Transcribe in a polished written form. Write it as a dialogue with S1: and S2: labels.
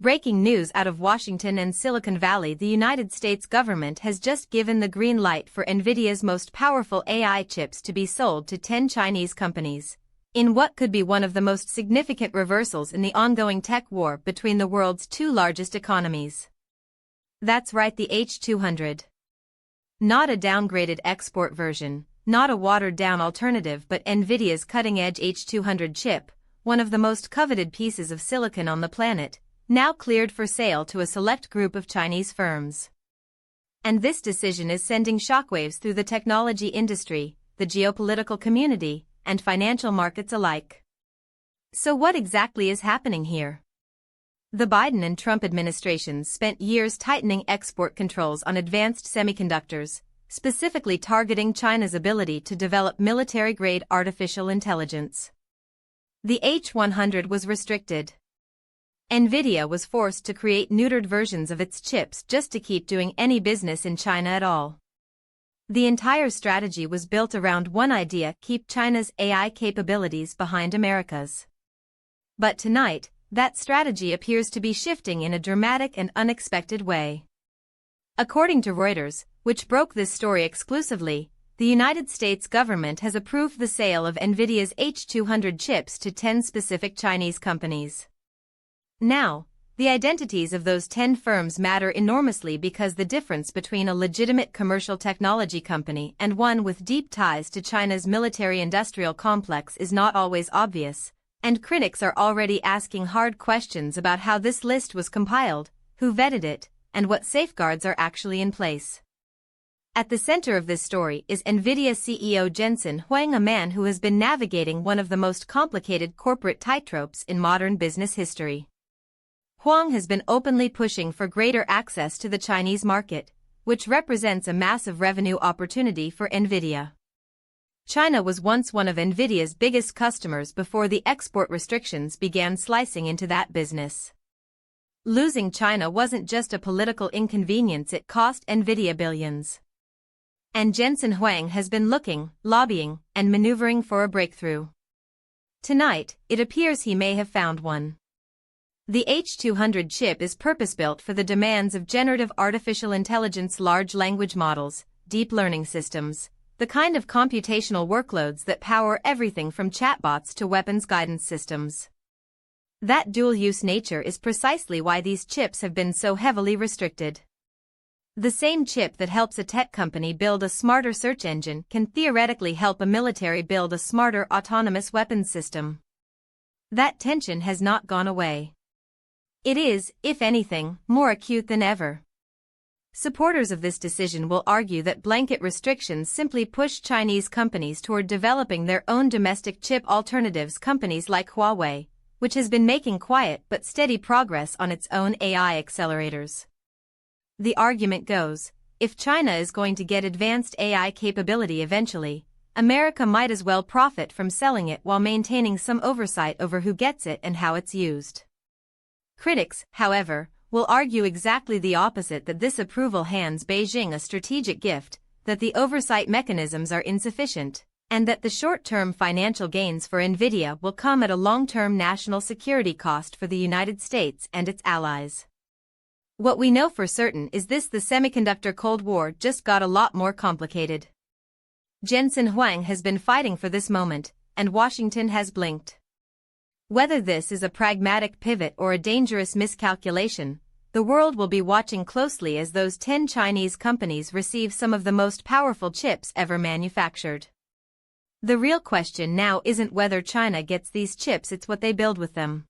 S1: Breaking news out of Washington and Silicon Valley: the United States government has just given the green light for NVIDIA's most powerful AI chips to be sold to 10 Chinese companies, in what could be one of the most significant reversals in the ongoing tech war between the world's two largest economies. That's right, the H200. Not a downgraded export version, not a watered-down alternative, but NVIDIA's cutting-edge H200 chip, one of the most coveted pieces of silicon on the planet, now cleared for sale to a select group of Chinese firms. And this decision is sending shockwaves through the technology industry, the geopolitical community, and financial markets alike. So what exactly is happening here? The Biden and Trump administrations spent years tightening export controls on advanced semiconductors, specifically targeting China's ability to develop military-grade artificial intelligence. The H100 was restricted. NVIDIA was forced to create neutered versions of its chips just to keep doing any business in China at all. The entire strategy was built around one idea: keep China's AI capabilities behind America's. But tonight, that strategy appears to be shifting in a dramatic and unexpected way. According to Reuters, which broke this story exclusively, the United States government has approved the sale of NVIDIA's H200 chips to 10 specific Chinese companies. Now, the identities of those 10 firms matter enormously, because the difference between a legitimate commercial technology company and one with deep ties to China's military-industrial complex is not always obvious, and critics are already asking hard questions about how this list was compiled, who vetted it, and what safeguards are actually in place. At the center of this story is NVIDIA CEO Jensen Huang, a man who has been navigating one of the most complicated corporate tightropes in modern business history. Huang has been openly pushing for greater access to the Chinese market, which represents a massive revenue opportunity for NVIDIA. China was once one of NVIDIA's biggest customers before the export restrictions began slicing into that business. Losing China wasn't just a political inconvenience, it cost NVIDIA billions. And Jensen Huang has been looking, lobbying, and maneuvering for a breakthrough. Tonight, it appears he may have found one. The H200 chip is purpose-built for the demands of generative artificial intelligence, large language models, deep learning systems, the kind of computational workloads that power everything from chatbots to weapons guidance systems. That dual-use nature is precisely why these chips have been so heavily restricted. The same chip that helps a tech company build a smarter search engine can theoretically help a military build a smarter autonomous weapons system. That tension has not gone away. It is, if anything, more acute than ever. Supporters of this decision will argue that blanket restrictions simply push Chinese companies toward developing their own domestic chip alternatives. Companies like Huawei, which has been making quiet but steady progress on its own AI accelerators. The argument goes, if China is going to get advanced AI capability eventually, America might as well profit from selling it while maintaining some oversight over who gets it and how it's used. Critics, however, will argue exactly the opposite, that this approval hands Beijing a strategic gift, that the oversight mechanisms are insufficient, and that the short-term financial gains for NVIDIA will come at a long-term national security cost for the United States and its allies. What we know for certain is this: the semiconductor Cold War just got a lot more complicated. Jensen Huang has been fighting for this moment, and Washington has blinked. Whether this is a pragmatic pivot or a dangerous miscalculation, the world will be watching closely as those 10 Chinese companies receive some of the most powerful chips ever manufactured. The real question now isn't whether China gets these chips, it's what they build with them.